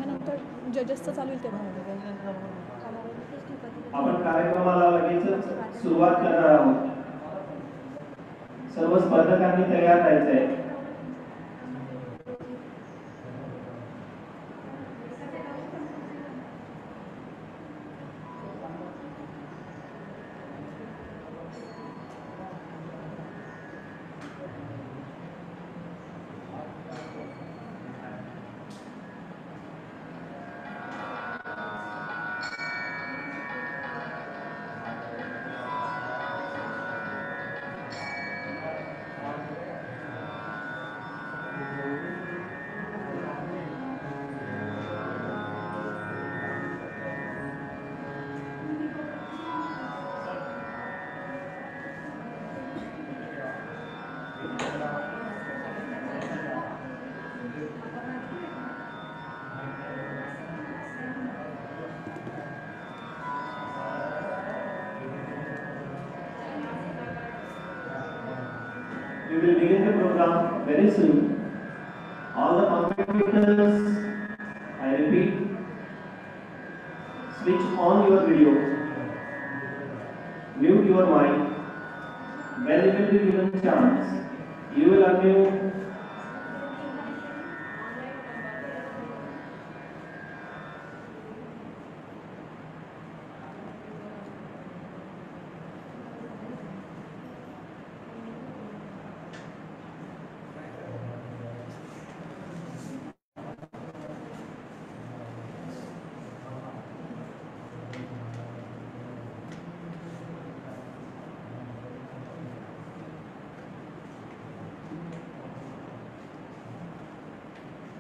नंतर जजेसचं चालू होईल तेव्हा आपण कार्यक्रमाला लगेचच सुरुवात करणार आहोत. सर्व स्पर्धकांनी तयार राहायचं आहे. We will begin the program very soon. All the competitors, I repeat, switch on your video, mute your mic. When you will be given chance, you will unmute.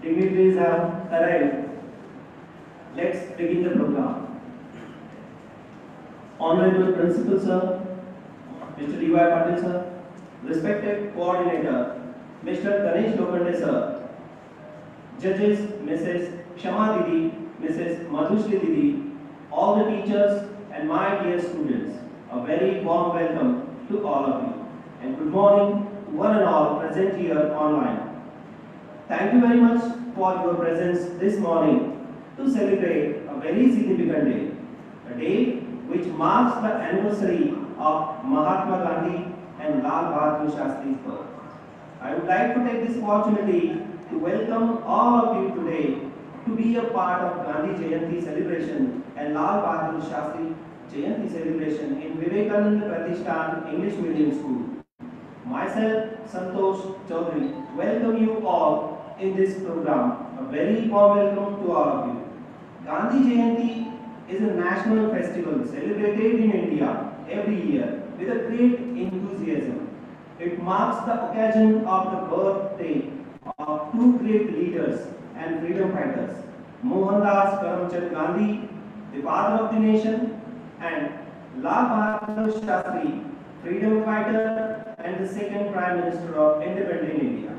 Dignitaries have arrived. Let's begin the program. Honorable Principal Sir, Mr. D.Y. Patil Sir, respected Coordinator, Mr. Ganesh Lokande Sir, Judges Mrs. Shama Didi, Mrs. Madhushri Didi, all the teachers and my dear students, a very warm welcome to all of you and good morning to one and all present here online. Thank you very much for your presence this morning to celebrate a very significant day, a day which marks the anniversary of Mahatma Gandhi and Lal Bahadur Shastri's birth. I would like to take this opportunity to welcome all of you today to be a part of Gandhi Jayanti celebration and Lal Bahadur Shastri Jayanti celebration in Vivekananda Pratishthan English Medium School. Myself, Santosh Chaudhary, welcome you all in this program. A very warm welcome to all of you. Gandhi Jayanti is a national festival celebrated in India every year with a great enthusiasm. It marks the occasion of the birthday of two great leaders and freedom fighters, Mohandas Karamchand Gandhi, the father of the nation, and Lal Bahadur Shastri, freedom fighter and the second Prime Minister of independent India.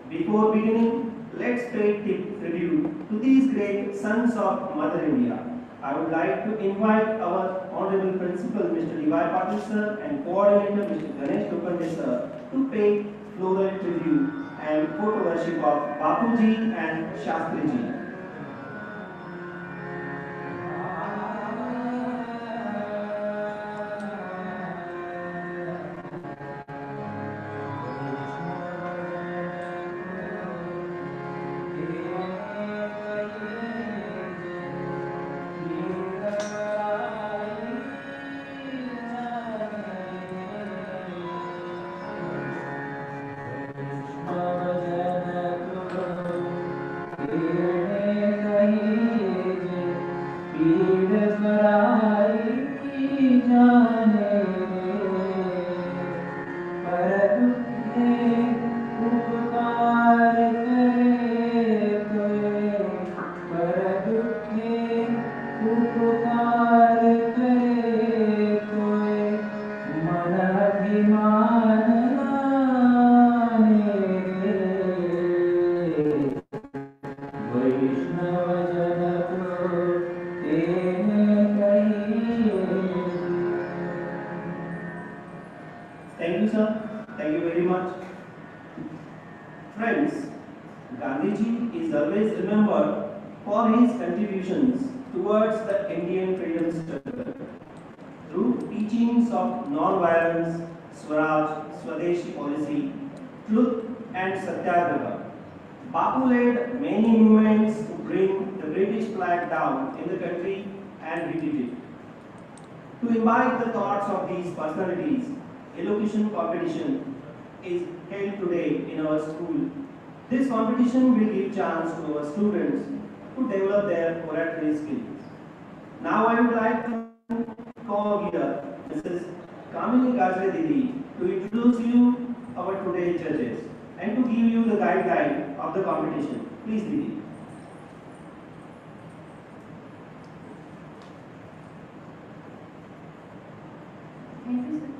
Before beginning, let's pay tribute to these great sons of Mother India. I would like to invite our Honorable Principal, Mr. D.Y. Patil Sir, and Coordinator, Mr. Ganesh Lokande Sir, to pay floral tribute and photo worship of Bapuji and Shastriji. Thank you, sir. Thank you very much. Friends, Gandhiji is always remembered for his contributions towards the Indian freedom struggle through teachings of non-violence, Swaraj, Swadeshi policy, truth and Satyagraha. Bapu led many movements to bring the British flag down in the country, and he did it. To imbibe the thoughts of these personalities, elocution competition is held today in our school. This competition will give chance to our students to develop their oratory skills. Now I would like to call here Mrs. Kamini Gajre Didi to introduce you our today's judges and to give you the guideline of the competition. Please, Didi. Thank you, sir.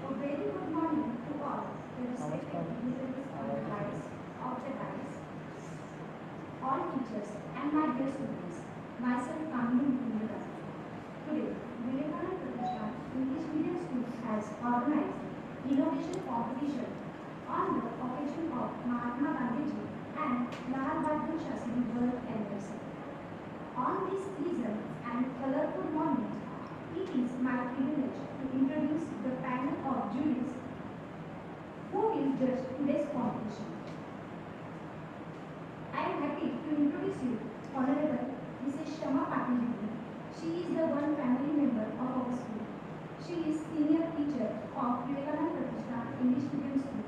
A very good morning to all the respected visitors on the dais of the dais, all teachers and my dear students. Myself, Kamini Gajre. Today, Vivekananda Pratishthan English Medium School has organized innovation competition on the occasion of Mahatma Gandhiji and Lal Bahadur Shastri birth anniversary. On this pleasant and colorful moment, it is my privilege to introduce the panel of juries who will judge today's competition. I am happy to introduce you Honorable Mrs. Shama Patil. She is the one family member of our school. She is senior teacher of Vivekananda Pratishthan English Medium School.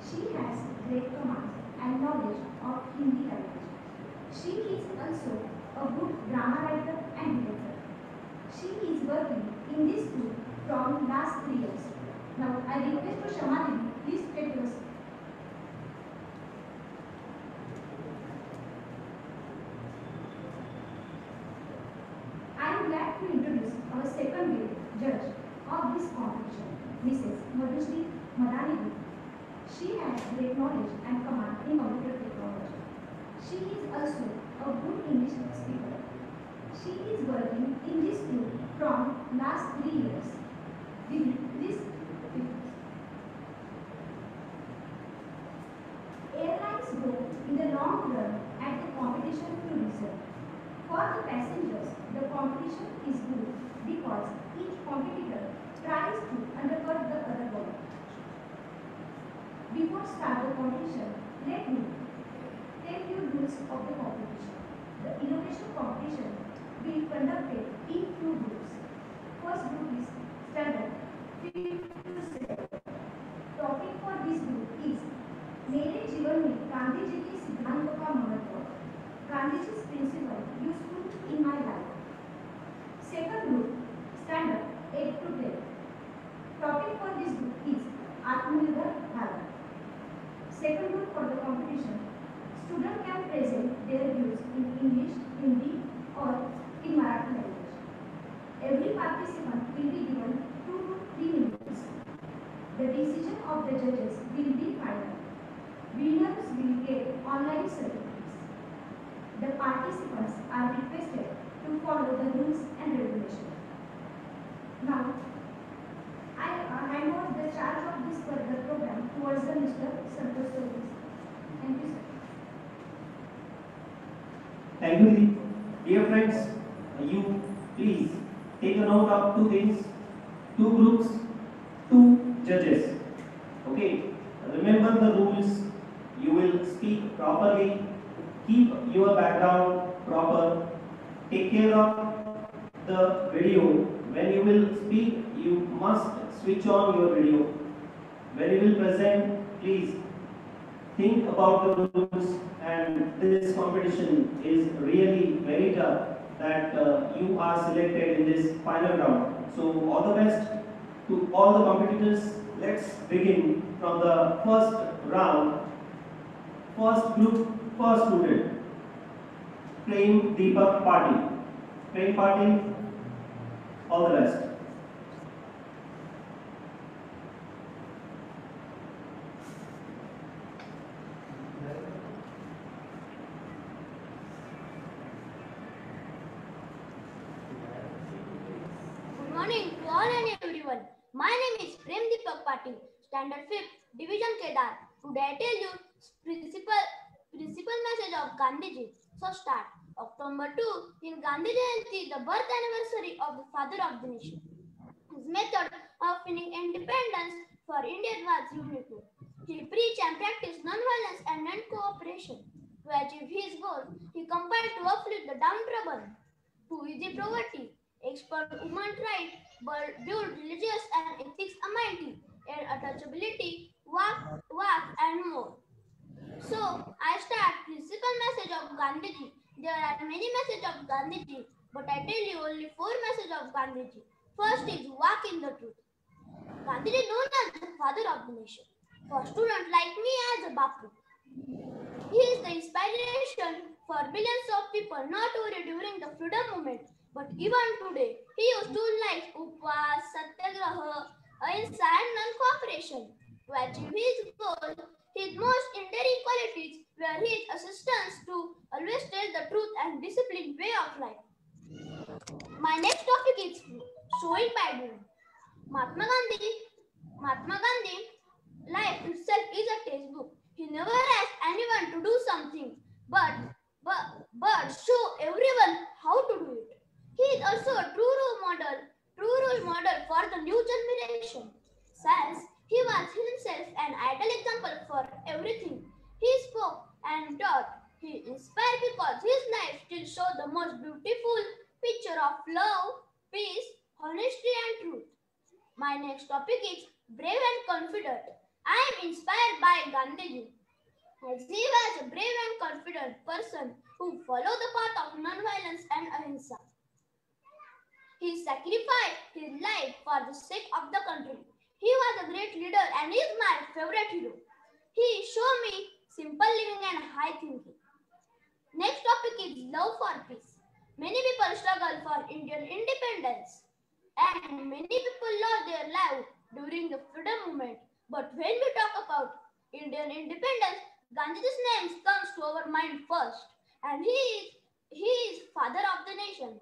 She has great command and knowledge of Hindi language. She is also a good drama writer and director. She is working in this school from last 3 years. Now I request to Shama Devi, please take your seat. I am glad to introduce our second judge of this competition, Mrs. Madhusri Madani. She has great knowledge and command in computer technology. She is also a good English speaker. She is working in this school from last 3 years. Didi, please. Airlines go in the long run at the competition to reason. For the passengers, the competition is good because each competitor tries to undercut the other one. Before start the competition, let me tell you rules of the competition. The innovation competition will be conducted in 2 groups. First group is standard 5th to 7th. Topic for this group is मेरे जीवन में गांधी जी के सिद्धांतों का महत्व, Gandhi ji principle useful in my life. Second group standard 8 to 10. Topic for this group is Atmanirbhar Bharat. Second group for the competition, student can present their views in English, Hindi or in Marathi language. Every participant will be given 2 to 3 minutes. The decision of the judges will be final. Winners will get online certificates. The participants are requested to follow the rules and regulations. Now, I hand over the charge of this further program towards the Mr. Santosh Solis. Thank you, sir. Thank you, Didi. Dear friends, you please take a note of 2 things, 2 groups, 2 judges. Okay, remember the rules. You will speak properly, keep your background proper, take care of the video. When you will speak, you must switch on your video. When you will present, please think about the rules, and this competition is really very tough that you are selected in this final round. So all the best to all the competitors. Let's begin from the first round. First group, first student, Prem Deepak Patil. Prem Patil, all the best. Good morning to all and everyone. My name is Prem Deepak Patil, Standard 5th, Division Kedar. Today I tell you principal message of Gandhiji. So start. October 2 in Gandhi Jayanti, the birth anniversary of the father of the nation. His method of winning independence for India was unique. He preached and practiced non-violence and non-cooperation. To achieve his goal, he compelled to uplift the downtrodden, to easy poverty, expert women's rights, build religious and ethics amenity, and untouchability, work and more. So, I start principal message of Gandhiji. There are many messages of Gandhiji, but I tell you only 4 messages of Gandhiji. First is walk in the truth. Gandhiji known as the father of the nation. For students like me as a Bapu. He is the inspiration for billions of people, not only during the freedom movement, but even today. He used tools like Upvas, Satyagraha, Ahimsa and non-cooperation. To achieve his goal, his most enduring qualities were his assistance to always tell the truth and disciplined way of life. My next topic is showing by doing. Mahatma Gandhi life itself is a textbook. He never asked anyone to do something, but show everyone how to do it. He is also a true role model for the new generation. Since he was himself an ideal example for everything he spoke and taught. He inspired because his life still shows the most beautiful picture of love, peace, honesty and truth. My next topic is brave and confident. I am inspired by Gandhiji, as he was a brave and confident person who followed the path of non-violence and ahimsa. He sacrificed his life for the sake of the country. He was a great leader and is my favorite hero. He showed me simple living and high thinking. Next topic is love for peace. Many people struggle for Indian independence and many people lost their lives during the freedom movement. But when we talk about Indian independence, Gandhiji's name comes to our mind first, and he is father of the nation.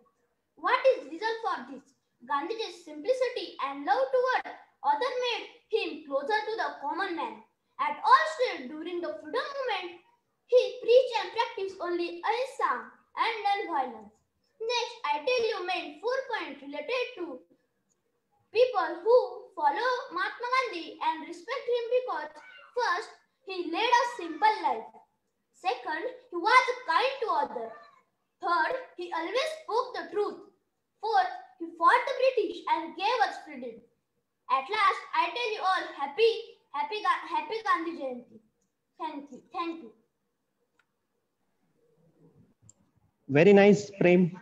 What is reason for this? Gandhiji's simplicity and love toward others made him closer to the common man. At all stages during the freedom movement, he preached and practiced only ahimsa and non-violence. Next, I tell you main 4 points related to people who follow Mahatma Gandhi and respect him because first, he led a simple life. Second, he was kind to others. Third, he always spoke the truth. Fourth, he fought the British and gave us freedom. At last, I tell you all happy Gandhi Jayanti. Thank you. Very nice, Prem.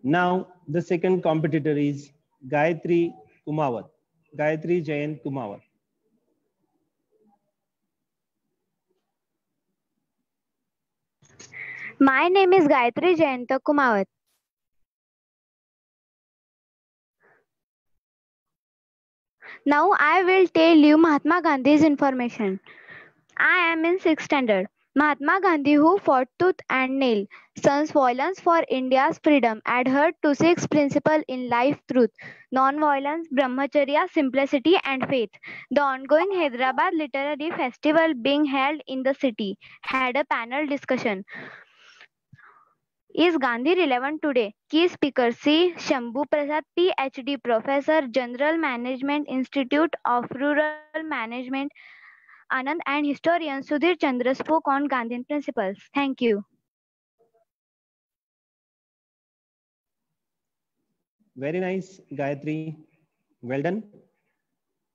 Now, the second competitor is Gayatri Kumawat. Gayatri Jayant Kumawat. My name is Gayatri Jayanta Kumawat. Now I will tell you Mahatma Gandhi's information. I am in 6th standard. Mahatma Gandhi, who fought tooth and nail, shuns violence for India's freedom, adhered to 6 principles in life: truth, non-violence, brahmacharya, simplicity and faith. The ongoing Hyderabad Literary Festival being held in the city had a panel discussion. Is Gandhi relevant today? Key speakers: C. Shambhu Prasad, PhD, Professor, General Management Institute of Rural Management, Anand, and historian Sudhir Chandra spoke on Gandhian principles. Thank you. Very nice, Gayatri. Well done.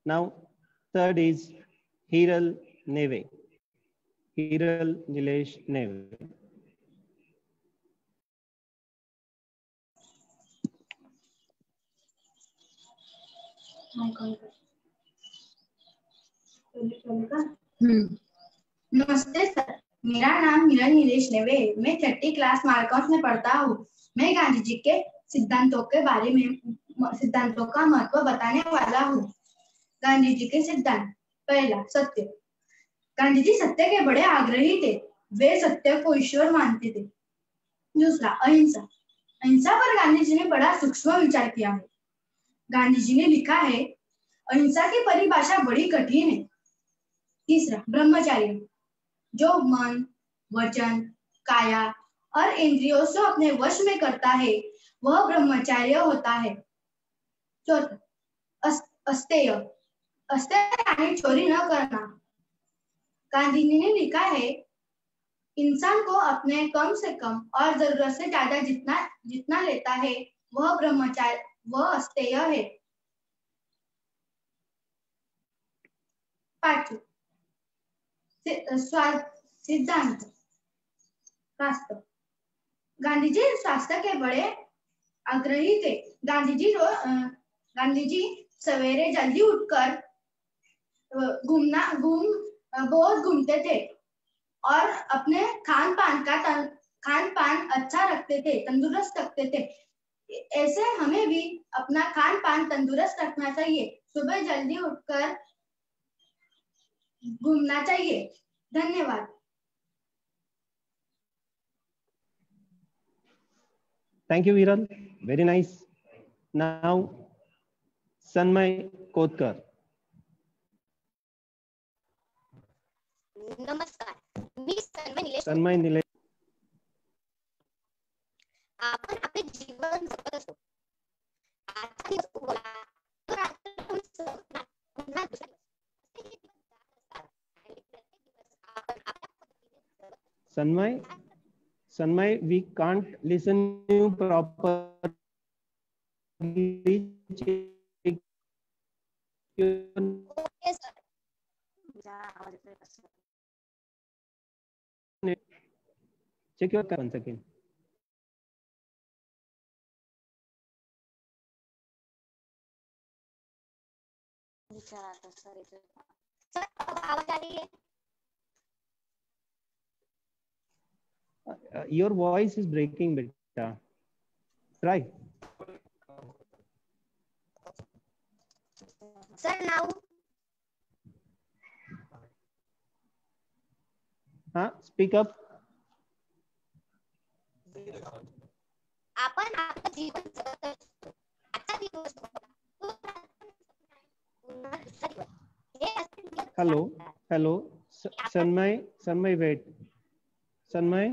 Now, third is Hiral Neve. Hiral Nilesh Neve. नमस्ते sir, मेरा नाम हिरल नीलेश नेवे है। मैं 3rd class Marcus में पढ़ता हूँ। मैं गांधी जी के सिद्धांतों के बारे में सिद्धांतों का महत्व बताने वाला हूँ। गांधी जी के सिद्धांत: पहला, सत्य। गांधी जी सत्य के बड़े आग्रही थे। वे सत्य को ईश्वर मानते थे। दूसरा, अहिंसा। अहिंसा पर गांधी जी ने बड़ा सूक्ष्म विचार किया है। गांधी जी ने लिखा है, अहिंसा की परिभाषा बड़ी कठिन है। तीसरा, ब्रह्मचर्य, जो मन, वचन, काया और इंद्रियों से अपने वश में करता है वह ब्रह्मचार्य होता है। अस्तेय अस्तेय यानी चोरी न करना। गांधी जी ने लिखा है इंसान को अपने कम से कम और जरूरत से ज्यादा जितना जितना लेता है वह ब्रह्मचार्य वह अस्तेय है। पांचवा सिद्धांत स्वास्थ्य। गांधी जी स्वास्थ्य के बड़े आग्रही थे। गांधी जी सवेरे जल्दी उठकर बहुत घूमते थे और अपने खान पान अच्छा रखते थे, तंदुरुस्त रखते थे। ऐसे हमें भी अपना खान पान तंदुरुस्त रखना चाहिए। सुबह जल्दी उठकर घूमना चाहिए। धन्यवाद। Thank you, Viral. Very nice. Now, Sanmay Kotkar. नमस्कार, मी सन्मय निलेश. Sanmay Nilesh. आपण आपले जीवन जगत असतो. आजचा दिवस उगवला तर रात्र पुन्हा दुसरा दिवस. Sanmay, we can't listen you properly. Okay sir. Check your once again. Sir आवाज आ रही है. Your voice is breaking, beta. Try. Sir, now. Speak up. आपण आपलं जीवन जगत असतो. आजचा दिवस Hello. Sanmay, wait. Sanmay,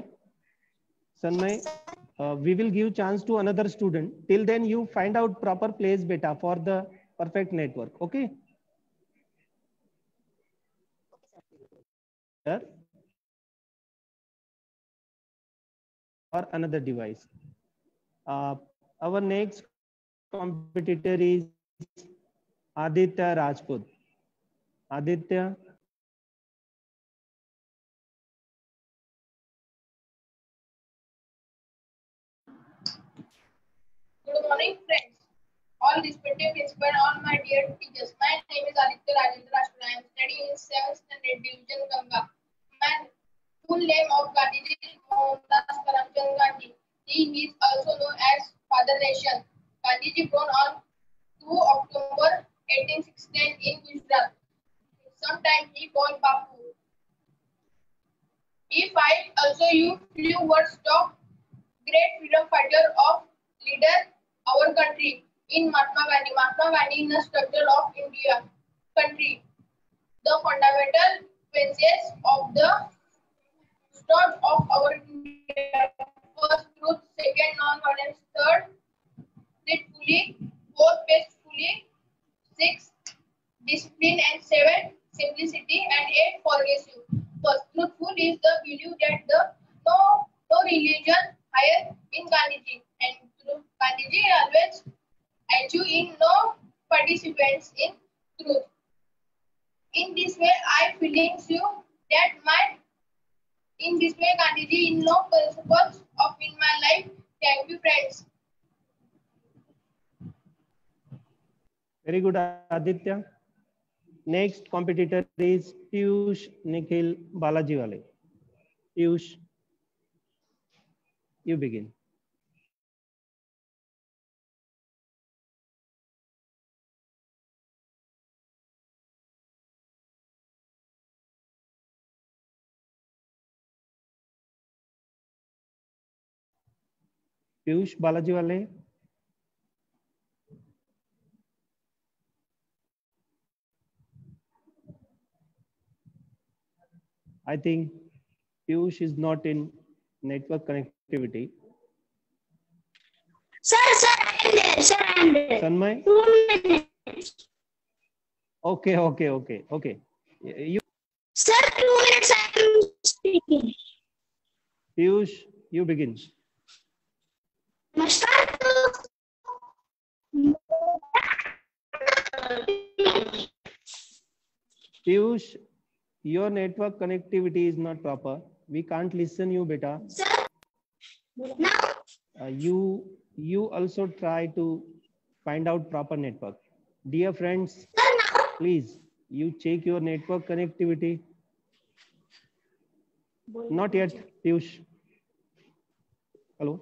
we will give chance to another student. Till then, you find out proper place, beta, for the perfect network. Okay? Sir? Or another device. Our next competitor is Aditya Rajput. Aditya. Good morning, friends. All respected principal, all my dear teachers. My name is Aditya Rajendra Rajput. I am studying in 7th Standard Division Ganga. My full name of Gandhiji is Mohandas Karamchand Gandhi. He is also known as Father Nation. Gandhiji born on 2 October 1816 in Gujarat. Sometimes he called Bapu. He fight also you few words of great freedom fighter of leader our country in Mahatma Gandhi. Mahatma Gandhi in the structure of India country. The fundamental basis of the start of our India. First truth, second non-violence, third truthfully, fourth peacefully, six discipline, and seven simplicity, and eight forgive. First, truthful is the belief that the no religion higher in Gandhiji, and Gandhiji always achieve in no participants in truth. In this way, I feelings you that in this way Gandhiji in no principles of in my life. Thank you, friends. Very good, Aditya. Next competitor is Piyush Nikhil Balajiwale. Piyush, you begin. Piyush Balajiwale. I think Piyush is not in network connectivity. Sir, I am there. Sir, I am there. Tanmay? 2 minutes. Okay. You, Sir, 2 minutes I am speaking. Piyush, you begin. Namaskar. Piyush, your network connectivity is not proper. We can't listen you, beta. Sir, now. You also try to find out proper network. Dear friends, Sir, now. please, you check your network connectivity. Not yet, Piyush. Hello?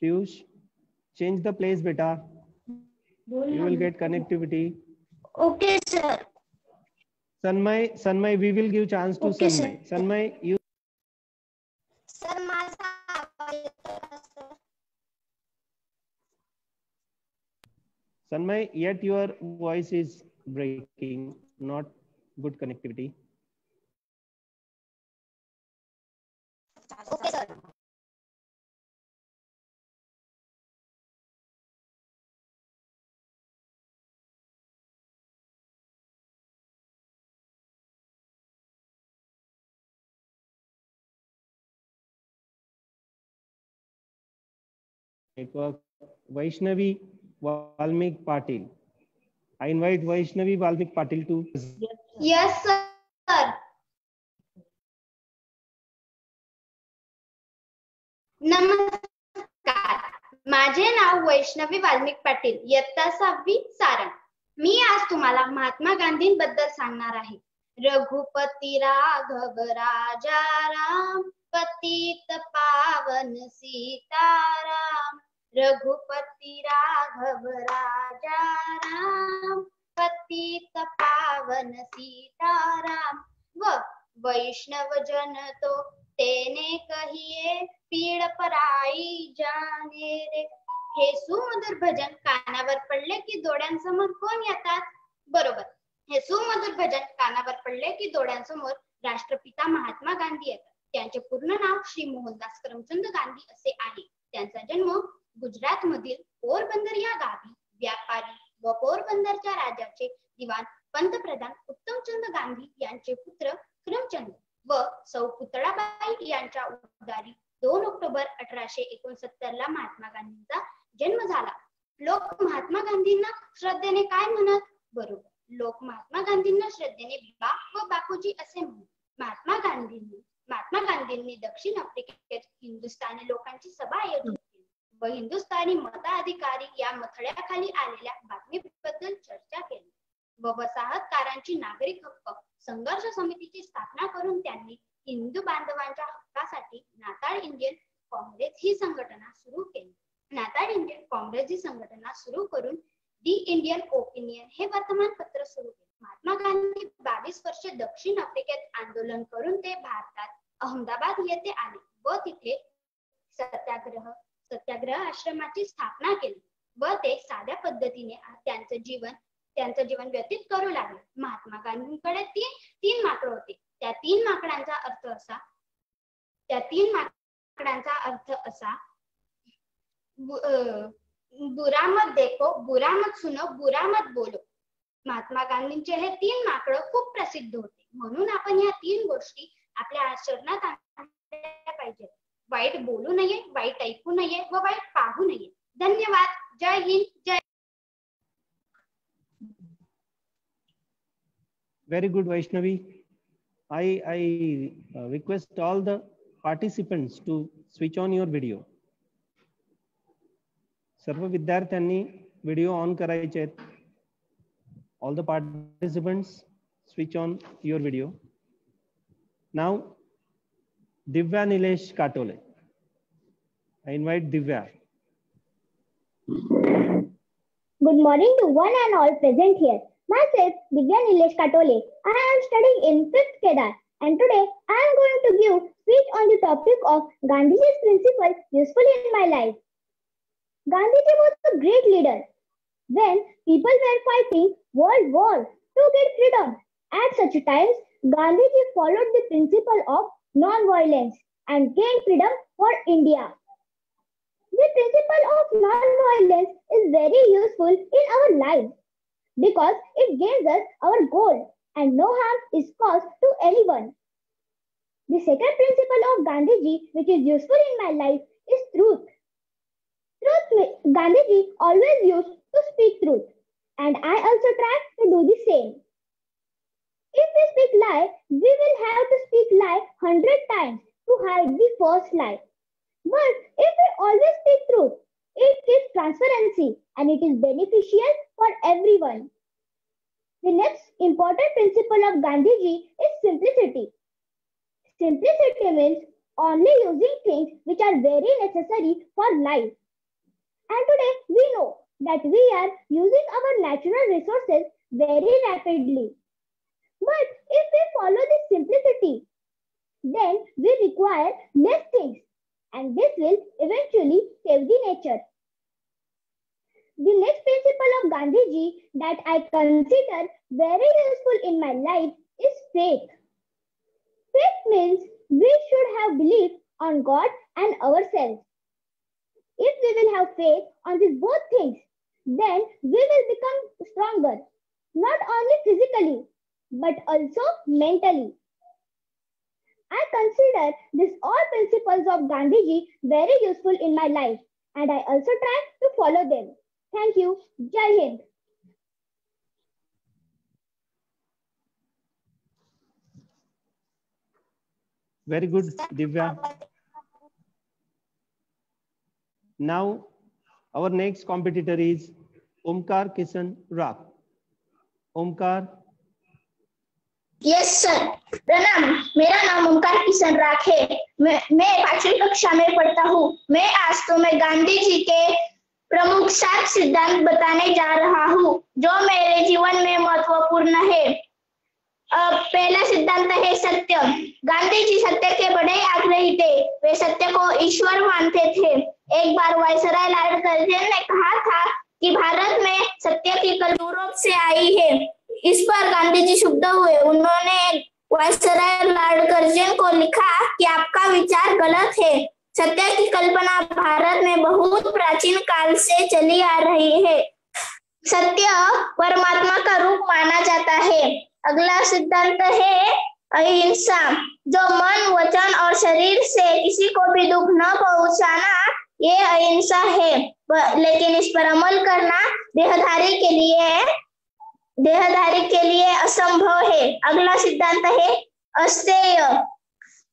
Piyush, change the place, beta. You will get connectivity. Okay, sir. Sanmay, we will give chance to Okay, Sanmay. sir. Sanmay, you. Sir, माझा आवाज येतोय का, sir? Sanmay, yet your voice is breaking, not good connectivity. Okay, sir. Network. Vaishnavi Valmik Patil. I invite Vaishnavi Valmik Patil to. Yes, sir. नमस्कार, माझे नाव वैष्णवी वाल्मिक पाटील, इयत्ता 6वी सारंग. मी आज तुम्हाला महात्मा गांधींबद्दल सांगणार आहे. रघुपती राघव राजा राम, पतित पावन सीताराम. रघुपती राघव राजा राम, पतित पावन सीताराम. व वैष्णव जन तो तेने कहिए, पीड़ पराई जाने रे. हे सुमधुर भजन कानावर पडले की डोळ्यांसमोर कोण येतात? बरोबर, हे सुमधुर भजन कानावर पडले की डोळ्यांसमोर राष्ट्रपिता महात्मा गांधी येतात. त्यांचे पूर्ण नाव श्री मोहनदास करमचंद गांधी असे आहे. त्यांचा जन्म गुजरात मधील पोरबंदर या गावी व्यापारी व पोरबंदरच्या राजाचे दिवाण पंतप्रधान उत्तमचंद गांधी यांचे पुत्र करमचंद व सौ पुतळाबाई यांच्या उद्गारी 2 ऑक्टोबर 1869 ला महात्मा गांधींचा जन्म झाला. लोक महात्मा गांधींना श्रद्धेने काय म्हणत? बरोबर, लोक महात्मा गांधींना श्रद्धेने बा व बापूजी असे म्हणत. महात्मा गांधींनी दक्षिण आफ्रिकेत हिंदुस्थानी लोकांची सभा आयोजित केली व हिंदुस्थानी मताधिकारी या मथळ्याखाली आलेल्या बातमीबद्दल चर्चा केली व वसाहतकारांची नागरिक हक्क संघर्ष समितीची स्थापना करून त्यांनी हिंदू बांधवांच्या हक्कासाठी नाताळ इंडियन काँग्रेस ही संघटना सुरू केली. नाताळ इंडियन काँग्रेस ही संघटना सुरू करून दी इंडियन ओपिनियन हे वर्तमानपत्र सुरू केले. महात्मा गांधी 22 वर्षे दक्षिण आफ्रिकेत आंदोलन करून ते भारतात अहमदाबाद येथे आले व तिथे सत्याग्रह आश्रमाची स्थापना केली व ते साध्या पद्धतीने त्यांचं जीवन व्यतीत करू लागले. महात्मा गांधींकडे तीन माकड होते. त्या तीन माकडांचा अर्थ असा बुरा मत देखो, बुरा मत सुनो, बुरा मत बोलो. महात्मा गांधींचे हे 3 माकड खूप प्रसिद्ध होते. म्हणून आपण या 3 गोष्टी आपल्या आचरणात आणल्या पाहिजेत. वाईट बोलू नये, वाईट ऐकू नये व वाईट पाहू नये. धन्यवाद. जय हिंद. जय. Very good, Vaishnavi. I request all the participants to switch on your video. सर्व विद्यार्थ्यांनी व्हिडिओ ऑन करायचे आहेत. All the participants switch on your video. Now, Divya Nilesh Katole. I invite Divya. Good morning to one and all present here. Myself, Divya Nilesh Katole. I am studying in 5th Kedar, and today I am going to give speech on the topic of Gandhiji's principle useful in my life. Gandhiji was a great leader. When people were fighting world wars to get freedom, at such times Gandhiji followed the principle of non-violence and gain freedom for India. The principle of non-violence is very useful in our lives because it gives us our goal and no harm is caused to anyone. The second principle of Gandhiji, which is useful in my life, is truth. Gandhiji always used to speak truth, and I also try to do the same. If we speak lie, we will have to speak lie 100 times to hide the first lie. But if we always speak truth, it gives transparency and it is beneficial for everyone. The next important principle of Gandhiji is simplicity. Simplicity means only using things which are very necessary for life. And today we know that we are using our natural resources very rapidly. But if we follow this simplicity, then we require less things and this will eventually save the nature. The next principle of Gandhiji that I consider very useful in my life is faith. Faith means we should have belief on God and ourselves. If we will have faith on these both things, then we will become stronger, not only physically, but also mentally. I consider these all principles of Gandhiji very useful in my life, and I also try to follow them. Thank you. Jai Hind. Very good, Divya. Now, our next competitor is Omkar Kishan Rak. Omkar. Yes sir, प्रणाम। मेरा नाम ओमकार किशन राख है। मैं 5वीं कक्षा में पढ़ता हूँ। मैं आज तुम्हें गांधी जी के प्रमुख 7 सिद्धांत बताने जा रहा हूँ जो मेरे जीवन में महत्वपूर्ण है। पहला सिद्धांत है सत्य। गांधी जी सत्य के बड़े आग्रही थे। वे सत्य को ईश्वर मानते थे। एक बार वायसराय लॉर्ड कर्जन ने कहा था कि भारत में सत्य की कल्पना यूरोप से आई है। इस पर गांधी जी क्षुब्ध हुए। उन्होंने वायसराय लॉर्ड कर्जन को लिखा कि आपका विचार गलत है। सत्य की कल्पना भारत में बहुत प्राचीन काल से चली आ रही है। सत्य परमात्मा का रूप माना जाता है। अगला सिद्धांत है अहिंसा। जो मन, वचन और शरीर से किसी को भी दुख न पहुंचाना, ये अहिंसा है। लेकिन इस पर अमल करना देहधारी के लिए असंभव है। अगला सिद्धांत है अस्तेय।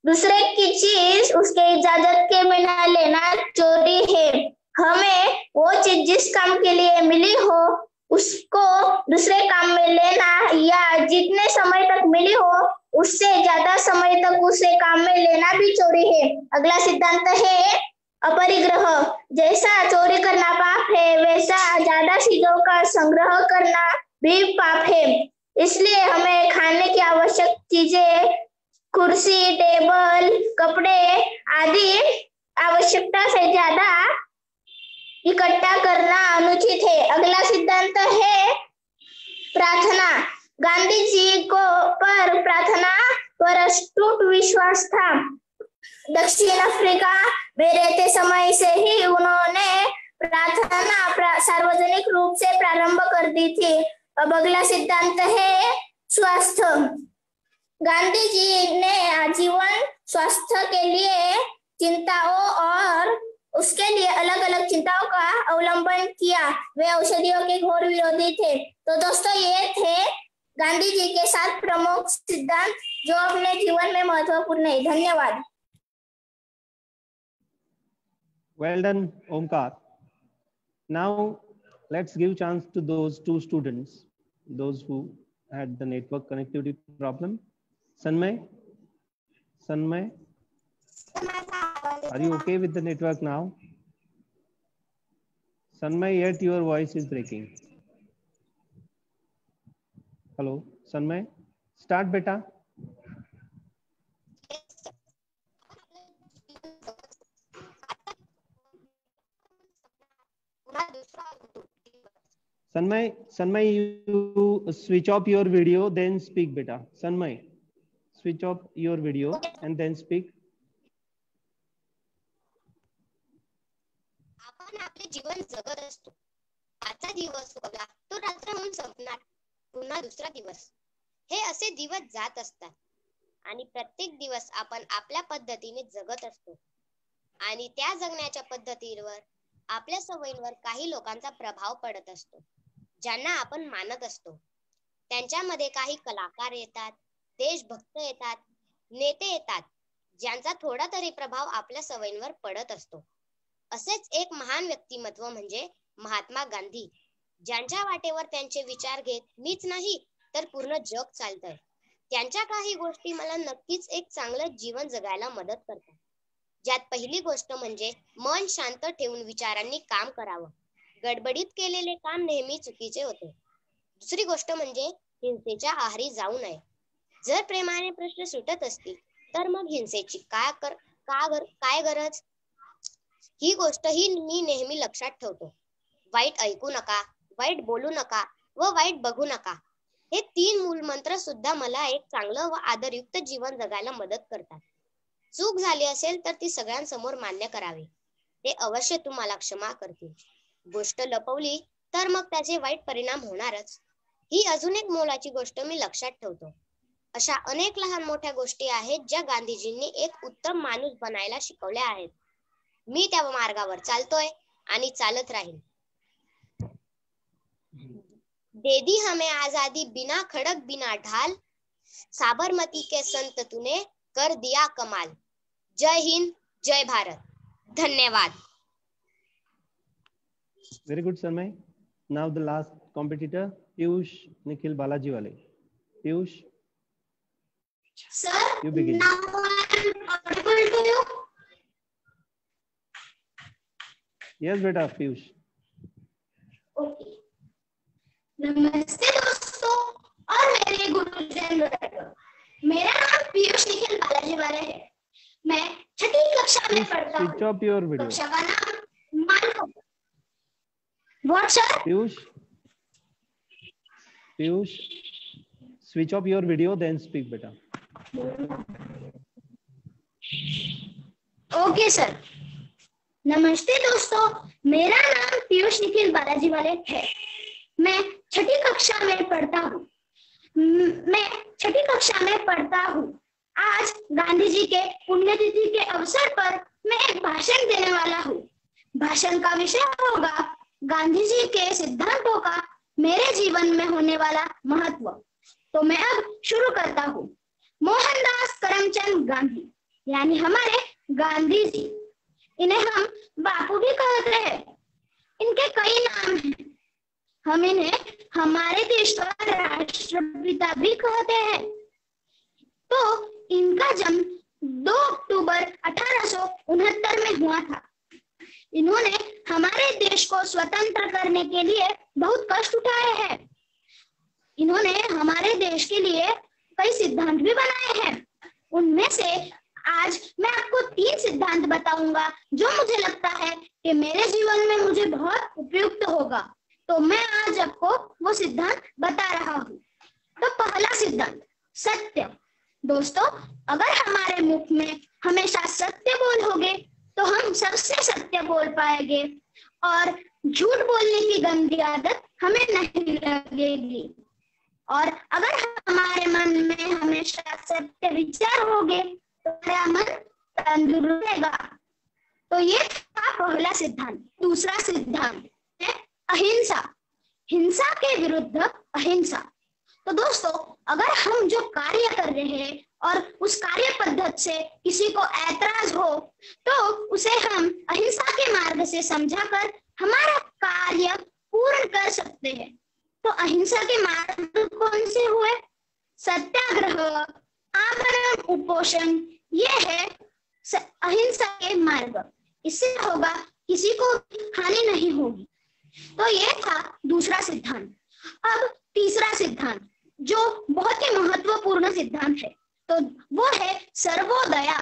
दूसरे की चीज उसके इजाजत के बिना लेना चोरी है। हमें वो चीज जिस काम के लिए मिली हो उसको दूसरे काम में लेना या जितने समय तक मिली हो उससे ज्यादा समय तक उसे काम में लेना भी चोरी है। अगला सिद्धांत है अपरिग्रह। जैसा चोरी करना पाप है, वैसा ज्यादा चीजों का संग्रह करना भी पाप है। इसलिए हमें खाने की आवश्यक चीजें, कुर्सी, टेबल, कपड़े आदि आवश्यकता से ज्यादा इकट्ठा करना अनुचित है। अगला सिद्धांत है प्रार्थना। गांधी जी को पर प्रार्थना पर अटूट विश्वास था। दक्षिण अफ्रीका में रहते समय से ही उन्होंने प्रार्थना सार्वजनिक रूप से प्रारंभ कर दी थी। अब अगला सिद्धांत है स्वास्थ्य। गांधी जी ने आजीवन स्वास्थ्य के लिए चिंताओं और उसके लिए अलग अलग चिंताओं का अवलंबन किया। वे औषधियों के घोर विरोधी थे। तो दोस्तों, ये थे गांधी जी के 7 प्रमुख सिद्धांत जो अपने जीवन में महत्वपूर्ण है। धन्यवाद। Well done, Omkar. Now, let's give chance to those 2 students, those who had the network connectivity problem. Sanmay, are you okay with the network now? Sanmay, yet your voice is breaking. Hello, Sanmay, start beta. Sanmay, you switch off your video, then speak beta. Sanmay, switch off your video and then speak. आपण आपले जीवन जगत असतो. आजचा दिवस उगवला तो रात्र होऊन संपणार, पुन्हा दुसरा दिवस. हे असे दिवस जात असतात आणि प्रत्येक दिवस आपण आपल्या पद्धतीने जगत असतो आणि त्या जगण्याच्या पद्धतीवर, आपल्या सवयींवर काही लोकांचा प्रभाव पडत असतो, ज्यांना आपण मानत असतो. त्यांच्यामध्ये काही कलाकार येतात, देशभक्त येतात, नेते येतात, ज्यांचा थोडा तरी प्रभाव आपल्या सवयींवर पडत असतो. असेच एक महान व्यक्तिमत्व म्हणजे महात्मा गांधी, ज्यांच्या वाटेवर त्यांचे विचार घेत मीच नाही तर पूर्ण जग चालतंय. त्यांच्या काही गोष्टी मला नक्कीच एक चांगलं जीवन जगायला मदत करतात. ज्यात पहिली गोष्ट म्हणजे मन शांत ठेवून विचारांनी काम करावं. गडबडीत केलेले काम नेहमी चुकीचे होते. दुसरी गोष्ट म्हणजे हिंसेच्या आहारी जाऊ नये. जर प्रेमाने प्रश्न सुटत असतील तर मग हिंसेची काय गरज? ही गोष्टही मी नेहमी लक्षात ठेवतो. वाईट ऐकू नका, वाईट बोलू नका व वाईट बघू नका. हे 3 मूलमंत्र सुद्धा मला एक चांगलं व आदरयुक्त जीवन जगायला मदत करतात. चूक झाली असेल तर ती सगळ्यांसमोर मान्य करावी. ते अवश्य तुम्हाला क्षमा करतील. गोष्ट लपवली तर मग त्याचे वाईट परिणाम होणारच. ही अजून एक मोलाची गोष्ट मी लक्षात ठेवतो. अशा अनेक लहान मोठ्या गोष्टी आहेत ज्या गांधीजींनी एक उत्तम माणूस बनायला शिकवल्या आहेत. मी त्या मार्गावर चालतोय आणि चालत राहील. दे दी हमें आजादी बिना खड़क बिना ढाल, साबरमती के संत तूने कर दिया कमाल. जय हिंद, जय भारत. धन्यवाद. Very good, Sarmay. Now the last competitor, Piyush Nikhil Balajiwale. Piyush, Sir, you begin. now I am audible to you. Yes, beta, Piyush. Okay. नमस्ते दोस्तों और मेरे गुरुजन वर्ग। मेरा नाम पीयूष निखिल बालाजी वाले है। मैं 6ठी कक्षा में पढ़ता हूँ। Switch off your video. कक्षा का नाम मानव। What sir? Piyush, switch off your video, then speak, beta. Okay sir. नमस्ते दोस्तों, मेरा नाम पीयूष निखिल बालाजी वाले है। मैं 6ठी कक्षा में पढ़ता हूँ। आज गांधी जी के पुण्यतिथि के अवसर पर मैं एक भाषण देने वाला हूँ। भाषण का विषय होगा गांधी जी के सिद्धांतों का मेरे जीवन में होने वाला महत्व। तो मैं अब शुरू करता हूँ। मोहनदास करमचंद गांधी यानी हमारे गांधी जी, इन्हें हम बापू भी कहते हैं। इनके कई नाम हैं। हम इन्हें हमारे देश का राष्ट्रपिता भी कहते हैं। तो इनका जन्म 2 अक्टूबर 1869 में हुआ था। इन्होंने हमारे देश को स्वतंत्र करने के लिए बहुत कष्ट उठाए हैं। इन्होंने हमारे देश के लिए कई सिद्धांत भी बनाए हैं। उनमें से आज मैं आपको 3 सिद्धांत बताऊंगा जो मुझे लगता है कि मेरे जीवन में मुझे बहुत उपयुक्त होगा। तो मैं आज आपको वो सिद्धांत बता रहा हूँ। तो पहला सिद्धांत, सत्य। दोस्तों, अगर हमारे मुख में हमेशा सत्य बोलोगे तो हम सबसे सत्य बोल पाएंगे और झूठ बोलने की गंदी आदत हमें नहीं लगेगी। और अगर हमारे मन में हमेशा सत्य विचार होगे तो हमारा मन तंदुरुस्त रहेगा। तो ये था पहला सिद्धांत। दूसरा सिद्धांत है अहिंसा। हिंसा के विरुद्ध अहिंसा। तो दोस्तों, अगर हम जो कार्य कर रहे हैं और उस कार्य पद्धति से किसी को ऐतराज हो तो उसे हम अहिंसा के मार्ग से समझाकर हमारा कार्य पूर्ण कर सकते हैं। तो अहिंसा के मार्ग कौन से हुए? सत्याग्रह, आमरण उपोषण, ये है अहिंसा के मार्ग। इससे होगा किसी को हानि नहीं होगी। तो ये था दूसरा सिद्धांत। अब तीसरा सिद्धांत जो बहुत ही महत्वपूर्ण सिद्धांत है, तो वो है सर्वोदया।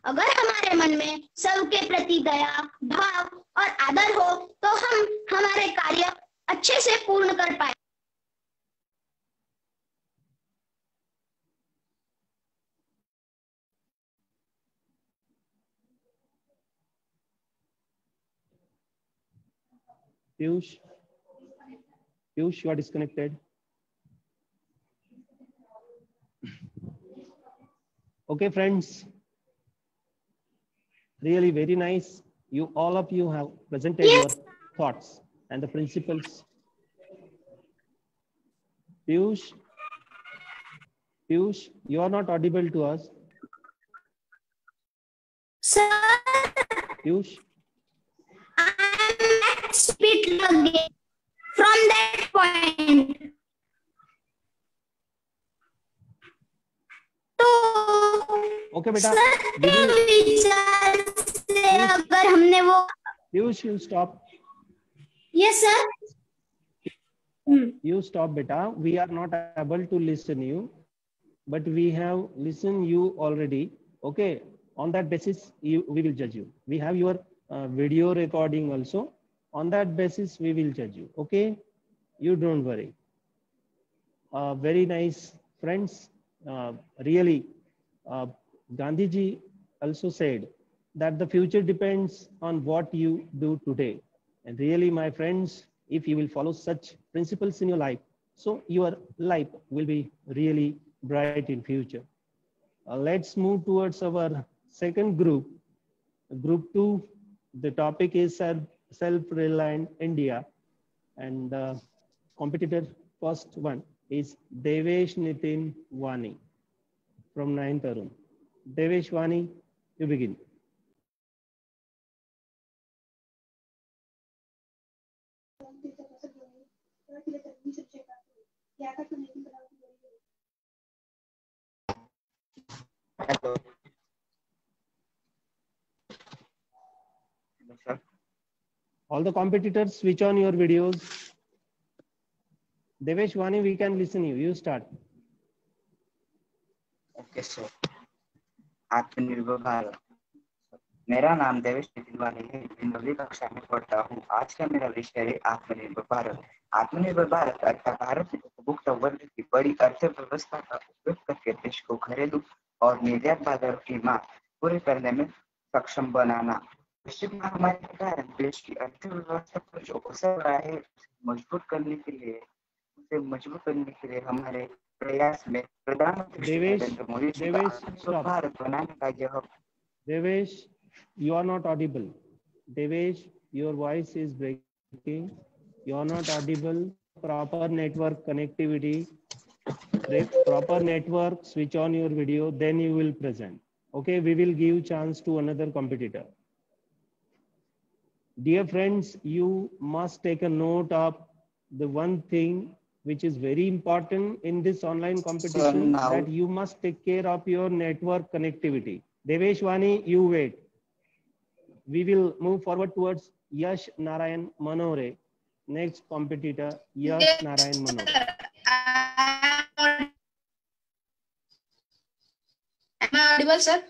अगर हमारे मन में सबके प्रति दया, भाव और आदर हो तो हम हमारे कार्य अच्छे से पूर्ण कर पाए। Piyush, you are disconnected. Okay, friends. Really very nice. All of you have presented your thoughts and the principles. Piyush, you are not audible to us. Sir, Piyush, let's repeat again from that point. तो okay बेटा, विचार से अगर हमने वो Piyush, you stop. Yes sir. You stop beta. We are not able to listen you, but we have listened you already. Okay. On that basis, we will judge you. We have your video recording also. On that basis, we will judge you. Okay. You don't worry. Very nice, friends. Really, Gandhiji also said that the future depends on what you do today. And really, my friends, if you will follow such principles in your life, so your life will be really bright in future. Let's move towards our second group. Group 2, the topic is self-reliant India. And competitor first one is Devesh Nitin Wani from 9th Arun. Devesh Wani, you begin. Hello. Sir. All the competitors, switch on your videos. Devesh Wani, we can listen you. You start. Okay, sir. आत्मनिर्भर भारत। मेरा नाम देवेश नितिन वानी है। मैं 9वीं कक्षा में पढ़ता हूँ। आज का मेरा विषय है आत्मनिर्भर भारत। आत्मनिर्भर भारत अर्थात भारत उपभोक्ता वर्ग की बड़ी अर्थव्यवस्था का उपयोग करके देश को घरेलू और निर्यात बाजारों की मांग पूरी करने में सक्षम बनाना। वैश्विक महामारी के कारण देश की अर्थव्यवस्था पर जो असर रहा है उसे मजबूत करने के लिए हमारे प्रयास में प्रधानमंत्री नरेंद्र मोदी जी का भारत बनाने का यह। Devesh, you are not audible. Devesh, your voice is breaking. You are not audible. Proper network connectivity. Proper network. Switch on your video. Then you will present. Okay, we will give chance to another competitor. Dear friends, you must take a note of the one thing which is very important in this online competition, that you must take care of your network connectivity. Devesh Wani, you wait. We will move forward towards Yash Narayan Manore. Next competitor, Yash Narayan Manore. Am I audible, sir?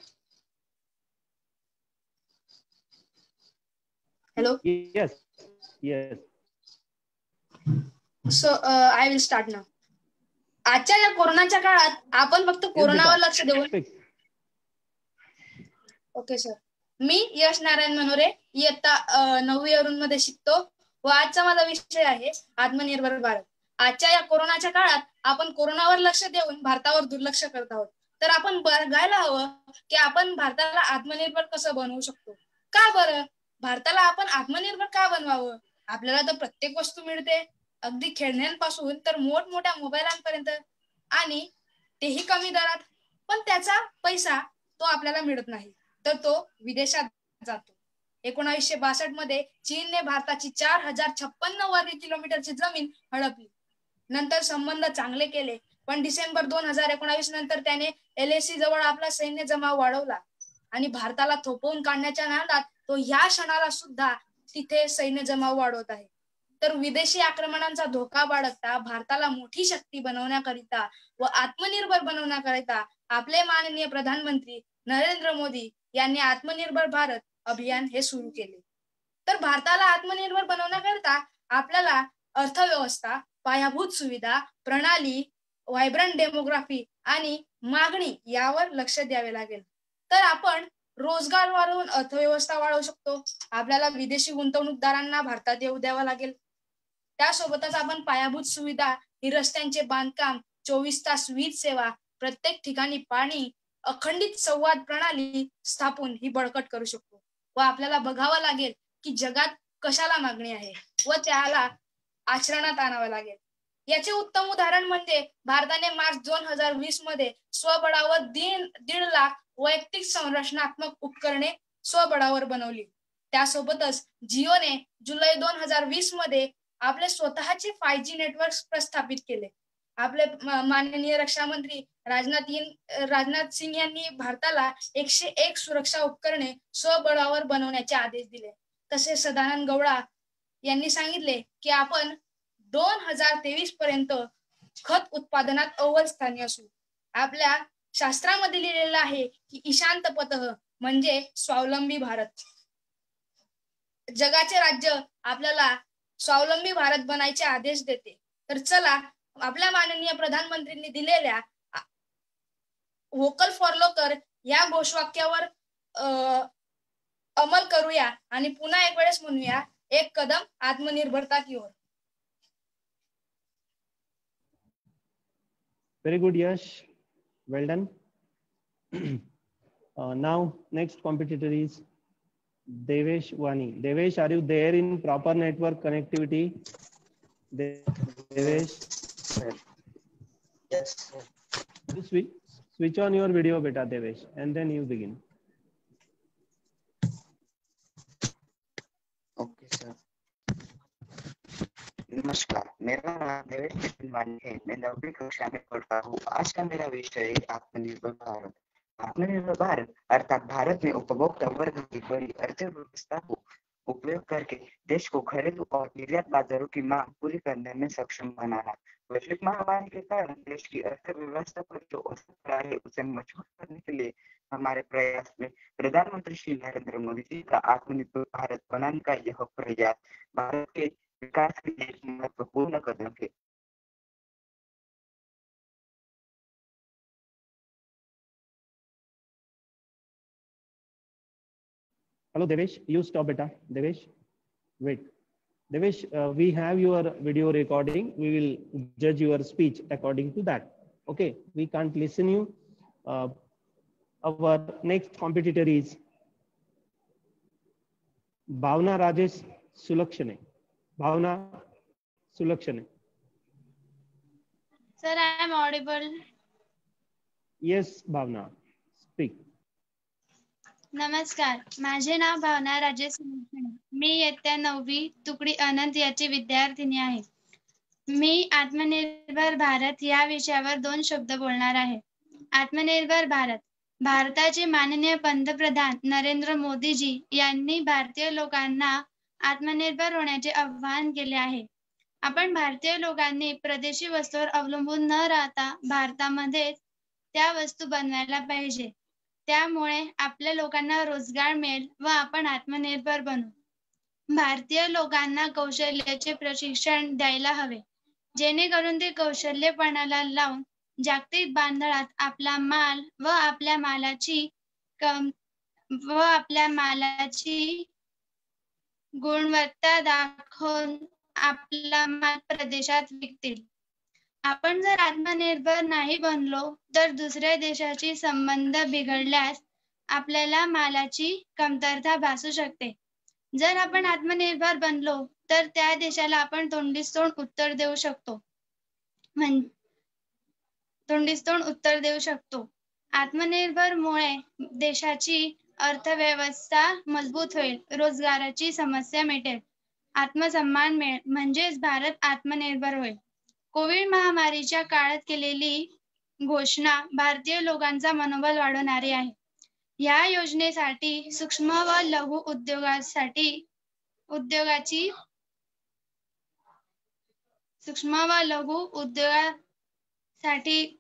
Hello? Yes. Yes. So I will start now. आजच्या या कोरोनाच्या काळात आपण फक्त कोरोनावर लक्ष देऊ. Okay sir. मी यश नारायण मनोरे, इयत्ता 9वी अरुण मध्ये शिकतो व आजचा माझा विषय आहे आत्मनिर्भर भारत. आजच्या या कोरोनाच्या काळात आपण कोरोनावर लक्ष देऊन भारतावर दुर्लक्ष करत आहोत. तर आपण बघायला हवं की आपण भारताला आत्मनिर्भर कसं बनवू शकतो. का बरं भारताला आपण आत्मनिर्भर का बनवावं. आपल्याला तर प्रत्येक वस्तू मिळते, अगदी खेळण्यांपासून तर मोठमोठ्या मोबाईलांपर्यंत, आणि तेही कमी दरात. पण त्याचा पैसा तो आपल्याला मिळत नाही, तर तो विदेशात जातो. 1962 मध्ये चीनने भारताची 4056 वर्ग किलोमीटरची जमीन हडपली. नंतर संबंध चांगले केले, पण डिसेंबर 2019 नंतर त्याने LAC जवळ आपला सैन्य जमाव वाढवला आणि भारताला थोपवून काढण्याच्या नादात तो ह्या क्षणाला सुद्धा तिथे सैन्य जमाव वाढवत आहे. तर विदेशी आक्रमणांचा धोका बाळगता भारताला मोठी शक्ती बनवण्याकरिता व आत्मनिर्भर बनवण्याकरिता आपले माननीय प्रधानमंत्री नरेंद्र मोदी यांनी आत्मनिर्भर भारत अभियान हे सुरू केले. तर भारताला आत्मनिर्भर बनवण्याकरिता आपल्याला अर्थव्यवस्था, पायाभूत सुविधा, प्रणाली, व्हायब्रंट डेमोग्राफी आणि मागणी यावर लक्ष द्यावे लागेल. तर आपण रोजगार वाढवून अर्थव्यवस्था वाढवू शकतो. आपल्याला विदेशी गुंतवणूकदारांना भारतात येऊ द्यावं लागेल. त्यासोबतच आपण पायाभूत सुविधा ही रस्त्यांचे बांधकाम, 24 तास वीज सेवा, प्रत्येक ठिकाणी पाणी, अखंडित संवाद प्रणाली स्थापून ही बळकट करू शकतो. व आपल्याला बघावं लागेल की जगात कशाला मागणी आहे व त्याला आचरणात आणावं लागेल. याचे उत्तम उदाहरण म्हणजे भारताने मार्च 2020 मध्ये स्वबळावर 1.5 लाख वैयक्तिक संरचनात्मक उपकरणे स्वबळावर बनवली. त्यासोबतच जिओने जुलै 2020 मध्ये आपले स्वतःचे 5G नेटवर्क प्रस्थापित केले. आपले माननीय रक्षा मंत्री राजनाथ सिंग यांनी भारताला 101 सुरक्षा उपकरणे स्वबळावर बनवण्याचे आदेश दिले. तसेच सदानंद गौडा यांनी सांगितले की आपण 2023 पर्यंत खत उत्पादनात अव्वल स्थानी असू. आपल्या शास्त्रामध्ये लिहिलेलं आहे की ईशान्य पथः म्हणजे स्वावलंबी भारत. जगाचे राज्य आपल्याला स्वावलंबी भारत बनायचे आदेश देते. तर चला आपल्या माननीय प्रधानमंत्रींनी दिलेल्या व्होकल फॉर लोकल या घोषवाक्यावर अमल करूया आणि पुन्हा एक वेळेस म्हणूया, एक कदम आत्मनिर्भरता की ओर. Very good, Yash. Well done. Now, next competitor is Devesh Wani. Devesh, are you there in proper network connectivity? Devesh? Yes, sir. Switch on your video, beta Devesh, and then you begin. Okay, sir. नमस्कार, मेरा नाम देवेश चितलवानी है। मैं 9वीं कक्षा में पढ़ता हूँ। आज का मेरा विषय है आत्मनिर्भर भारत। आत्मनिर्भर भारत अर्थात भारत में उपभोक्ता वर्ग की बड़ी अर्थव्यवस्था को उपयोग करके देश को घरेलू और निर्यात बाजारों की मांग पूरी करने में सक्षम बनाना। वैश्विक महामारी के कारण देश की अर्थव्यवस्था पर जो असर पड़ा है उसे मजबूत करने के लिए हमारे प्रयास में प्रधानमंत्री श्री नरेंद्र मोदी जी का आत्मनिर्भर भारत बनाने का यह प्रयास भारत के विकास के लिए एक महत्वपूर्ण कदम है। Hello, Devesh. You stop, beta. Devesh, wait. Devesh, we have your video recording. We will judge your speech according to that. Okay, we can't listen you. Our next competitor is Bhavna Rajesh Sulakshane. Bhavna Sulakshane. Sir, I am audible. Yes, Bhavna. Speak. नमस्कार, माझे नाव भावना राजेश सुलक्षणे. मी इयत्ता 9वी तुकडी अनंत याची विद्यार्थिनी आहे. मी आत्मनिर्भर भारत या विषयावर 2 शब्द बोलणार आहे. आत्मनिर्भर भारत. भारताचे माननीय पंतप्रधान नरेंद्र मोदीजी यांनी भारतीय लोकांना आत्मनिर्भर होण्याचे आवाहन केले आहे. आपण भारतीय लोकांनी परदेशी वस्तूंवर अवलंबून न राहता भारतामध्ये त्या वस्तू बनवायला पाहिजे. त्यामुळे आपल्या लोकांना रोजगार मिळेल व आपण आत्मनिर्भर बनू. भारतीय लोकांना कौशल्याचे प्रशिक्षण द्यायला हवे, जेणेकरून ते कौशल्यपणाला लावून जागतिक बाजारात आपला माल व आपल्या मालाची गुणवत्ता दाखवून आपला माल परदेशात विकतील. आपण जर आत्मनिर्भर नाही बनलो तर दुसऱ्या देशाशी संबंध बिघडल्यास आपल्याला मालाची कमतरता भासू शकते. जर आपण आत्मनिर्भर बनलो तर त्या देशाला आपण तोंडीस तोंड उत्तर देऊ शकतो. आत्मनिर्भरमुळे देशाची अर्थव्यवस्था मजबूत होईल, रोजगाराची समस्या मिटेल, आत्मसन्मान मिळेल, म्हणजेच भारत आत्मनिर्भर होईल. कोविड महामारीच्या काळात केलेली घोषणा भारतीय लोकांचा मनोबल वाढवणारी आहे. या योजनेसाठी सूक्ष्म व लघु उद्योगासाठी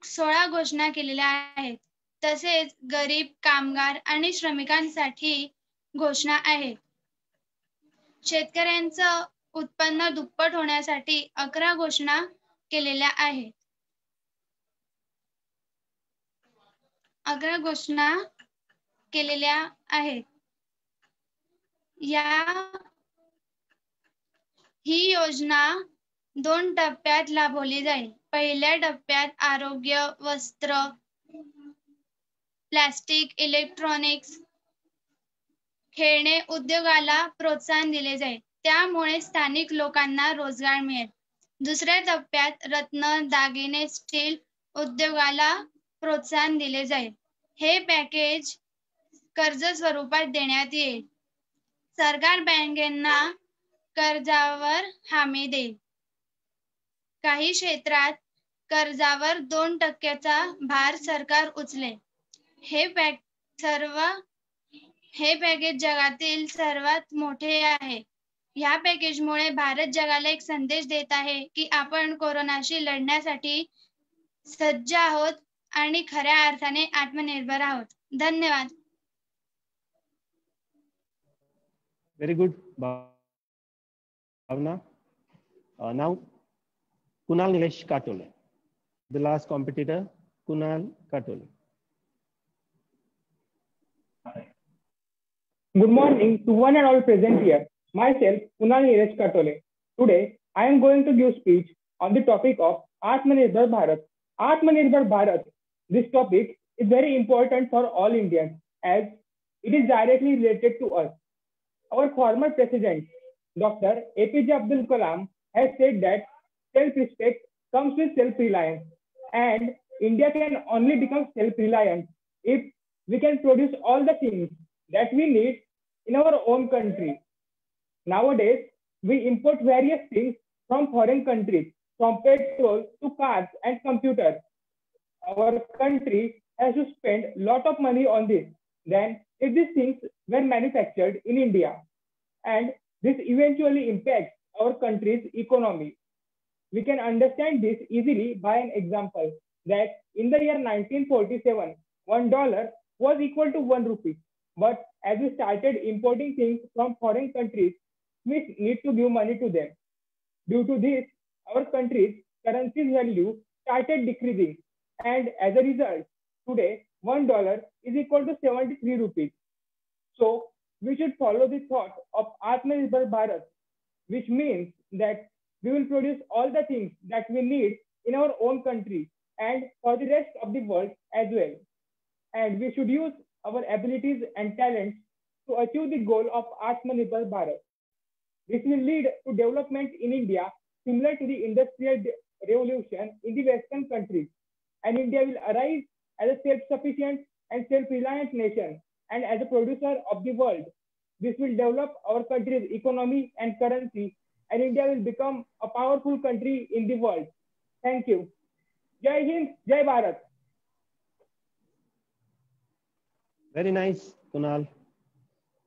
16 घोषणा केलेल्या आहेत. तसेच गरीब, कामगार आणि श्रमिकांसाठी घोषणा आहेत. शेतकऱ्यांचं उत्पन्न दुप्पट होण्यासाठी 11 घोषणा केलेल्या आहेत. 11 घोषणा केलेल्या आहेत. ही योजना 2 टप्प्यात राबवली जाईल. पहिल्या टप्प्यात आरोग्य, वस्त्र, प्लास्टिक, इलेक्ट्रॉनिक्स, खेळणे उद्योगाला प्रोत्साहन दिले जाईल. त्यामुळे स्थानिक लोकांना रोजगार मिळेल. दुसऱ्या टप्प्यात रत्न, दागिने, स्टील उद्योगाला प्रोत्साहन दिले जाईल. हे पॅकेज कर्ज स्वरूपात देण्यात येईल. सरकार बँकांना कर्जावर हमी देईल. काही क्षेत्रात कर्जावर 2% भार सरकार उचलेल. हे पॅकेज जगातील सर्वात मोठे आहे. या पॅकेजमुळे भारत जगाला एक संदेश देत आहे की आपण कोरोनाशी लढण्यासाठी सज्ज आहोत आणि खऱ्या अर्थाने आत्मनिर्भर आहोत. धन्यवाद. Very good, Bhavna. Now, Kunal Nilesh Katole, the last competitor, Kunal Katole. Good morning to one and all present here. Myself, Kunal Nilesh Katole. Today, I am going to give speech on the topic of Atmanirbhar Bharat. Atmanirbhar Bharat. This topic is very important for all Indians as it is directly related to us. Our former president, Dr. APJ Abdul Kalam, has said that self-respect comes with self-reliance, and India can only become self-reliant if we can produce all the things that we need in our own country. Nowadays, we import various things from foreign countries, from petrol to cars and computers. Our country has to spend a lot of money on this. Then, if these things were manufactured in India, and this eventually impacts our country's economy. We can understand this easily by an example that in the year 1947, $1 was equal to 1 rupee. But as we started importing things from foreign countries, we need to give money to them. Due to this, our country's currency's value started decreasing. And as a result, today, $1 is equal to 73 rupees. So, we should follow the thought of Atmanirbhar Bharat, which means that we will produce all the things that we need in our own country and for the rest of the world as well. And we should use our abilities and talents to achieve the goal of Atmanirbhar Bharat. This will lead to development in India similar to the Industrial Revolution in the Western countries. And India will arise as a self-sufficient and self-reliant nation and as a producer of the world. This will develop our country's economy and currency, and India will become a powerful country in the world. Thank you. Jai Hind, Jai Bharat. Very nice, Kunal.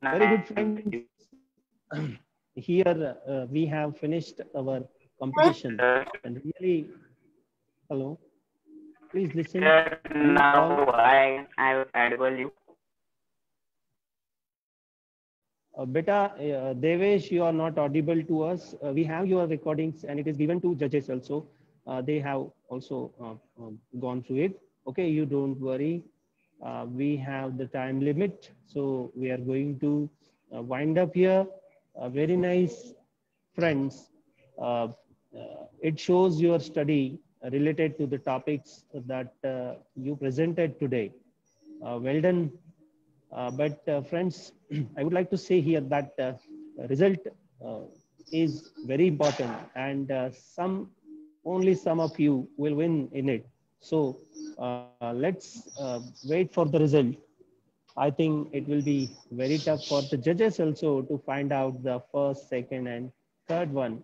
Very good, friends. Here we have finished our competition. And really, hello, please listen. Now I audible you. Beta, Devesh, you are not audible to us. We have your recordings and it is given to judges also. They have also gone through it. Okay, you don't worry. We have the time limit. So we are going to wind up here. Very nice, friends. It shows your study related to the topics that you presented today. Well done. But friends, I would like to say here that result is very important, and only some of you will win in it. So let's wait for the result. I think it will be very tough for the judges also to find out the first, second, and third one.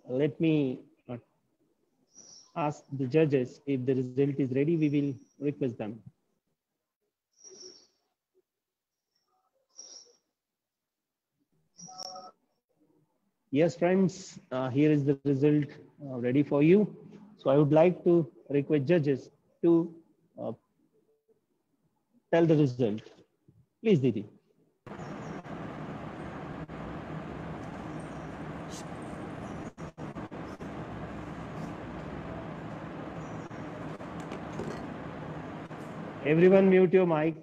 Let me ask the judges if the result is ready. We will request them. Yes, friends, here is the result ready for you. So I would like to request judges to tell the result. Please, Didi. Everyone mute your mic.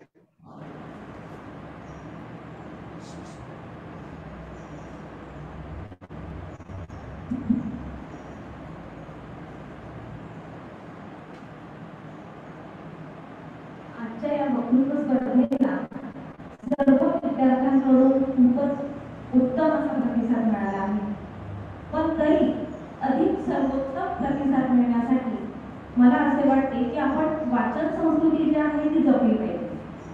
आजच्या या वक्तृत्व स्पर्धेला सर्व विद्यार्थ्यांकडून खूपच उत्तम असा प्रतिसाद मिळाला आहे. पण तरी अधिक सर्वोत्तम प्रतिसाद मिळण्यासाठी मला असे वाटते की आपण वाचन संस्कृती जी आहे ती जपली पाहिजे.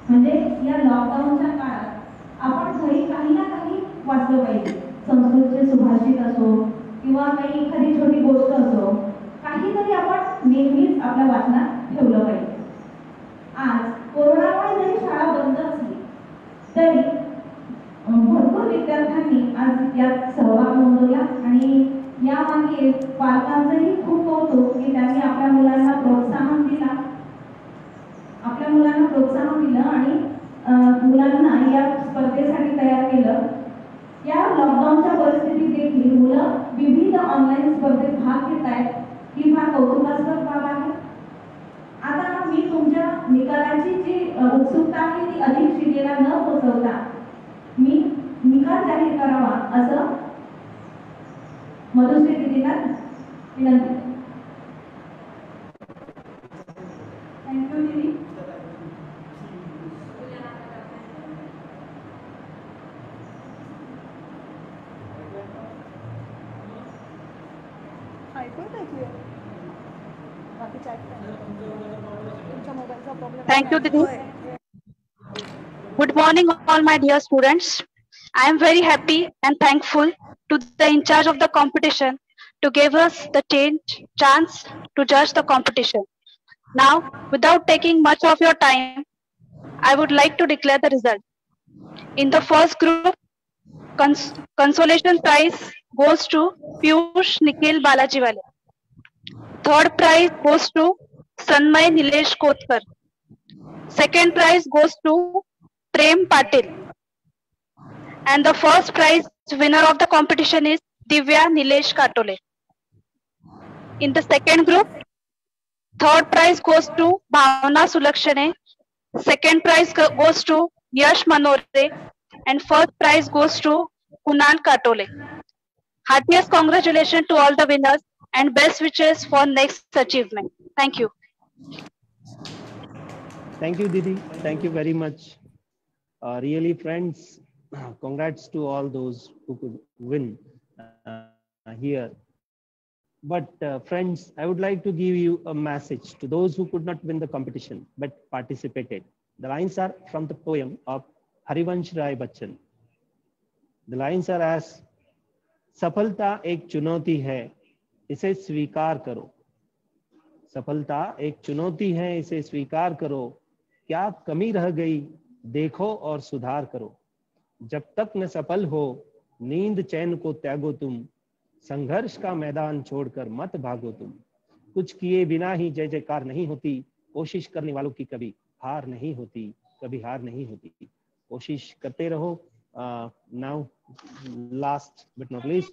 म्हणजे या लॉकडाऊनच्या काळात आपण घरी काही ना काही वाचलं पाहिजे. संस्कृतचे सुभाषित असो किंवा काही एखादी छोटी गोष्ट असो, काहीतरी आपण नेहमीच आपल्या वाचनात ठेवलं पाहिजे. आज कोरोनामुळे जरी शाळा बंद असली तरी भरपूर विद्यार्थ्यांनी आज यात सहभाग नोंदवला आणि यामागे पालकांचंही खूप कौतुक की त्यांनी आपल्या मुलांना प्रोत्साहन दिलं आणि मुलांना या स्पर्धेसाठी तयार केलं. या लॉकडाऊनच्या परिस्थितीत देखील मुलं विविध ऑनलाईन स्पर्धेत भाग घेत आहेत, ही फार कौतुकास्पद बाब आहे. आता मी तुमच्या निकालाची जी उत्सुकता आहे ती अधिक शिकेला न पोचवता मी निकाल जाहीर करावा असं मधुश्री दीदींना विनंती. थँक्यू दीदी. Thank you, Didi. Good morning, all my dear students. I am very happy and thankful to the in charge of the competition to give us the chance to judge the competition. Now, without taking much of your time, I would like to declare the result. In the first group, consolation prize goes to Piyush Nikhil Balajiwale. Third prize goes to Sanmay Nilesh Kotkar. Second prize goes to Prem Patil. And the first prize winner of the competition is Divya Nilesh Katole. In the second group, third prize goes to Bhavna Sulakshane. Second prize goes to Yash Manore. And first prize goes to Kunal Katole. Heartiest congratulations to all the winners and best wishes for next achievement. Thank you. Thank you, Didi. Thank you very much. Really, friends, congrats to all those who could win here. But friends, I would like to give you a message to those who could not win the competition but participated. The lines are from the poem of Harivansh Rai Bachchan. The lines are as, सफलता एक चुनौती है, इसे स्वीकार करो. सफलता एक चुनौती है, इसे स्वीकार करो. क्या कमी रह गई, देखो और सुधार करो. जब तक न सफल हो, नींद चैन को त्यागो तुम. संघर्ष का मैदान छोड़कर मत भागो तुम. कुछ किए बिना ही जय जयकार नहीं होती. कोशिश करने वालों की कभी हार नहीं होती, कभी हार नहीं होती. कोशिश करते रहो. Now, last but not least,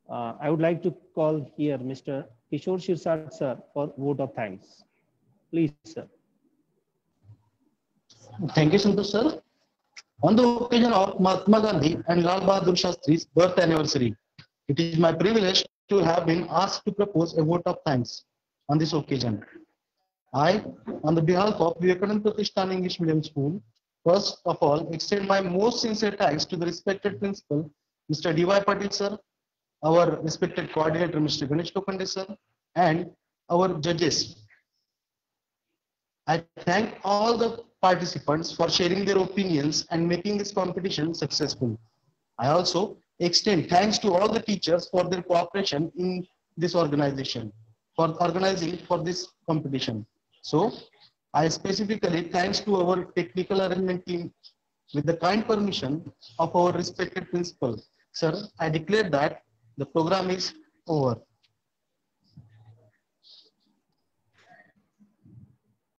I would like to call here Mr. Kishore Shirsat sir for vote of thanks. Please, sir. Thank you, Santosh sir. On the occasion of Mahatma Gandhi and Lal Bahadur Shastri's birth anniversary, it is my privilege to have been asked to propose a vote of thanks on this occasion. I, on the behalf of Vivekananda Pratishthan English Medium School, first of all, extend my most sincere thanks to the respected principal, Mr. D.Y. Patil sir, our respected coordinator, Mr. Ganesh Lokande sir, and our judges. I thank all the participants for sharing their opinions and making this competition successful. I also extend thanks to all the teachers for their cooperation in this organization, for organizing for this competition. So, I specifically thanks to our technical arrangement team with the kind permission of our respected principal. Sir, I declare that the program is over.